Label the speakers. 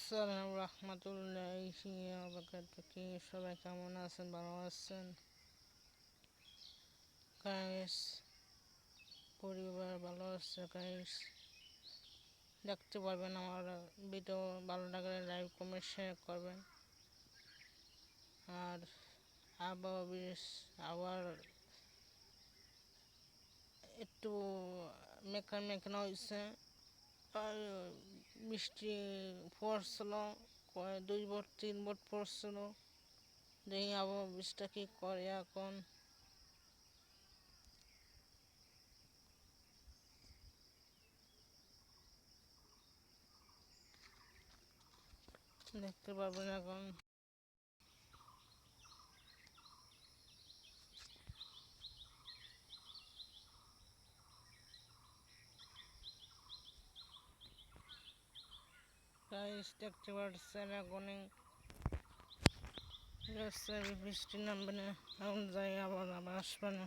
Speaker 1: আসসালামু রাহমাতুল্লাহি ওয়া বারাকাতুহু। সবাই কেমন আছেন? ভালো আছেন গাইস? পরিবার ভালো আছে গাইস? দেখতে পারবেন আমার ভিডিও, ভালো লাগলে লাইক কমেন্ট শেয়ার করবেন। আর আবার একটু মেঘনা হয়েছে, আর বৃষ্টি পড়ছিল, 2 3 বার পড়ছিল। দেখি আবহাওয়া বৃষ্টিটা কি করে এখন। দেখতে পারবেন এখন। গাইস দেখতে পাচ্ছেন এখনই বৃষ্টি নামবে না, এখন যাই আবার আসবে না।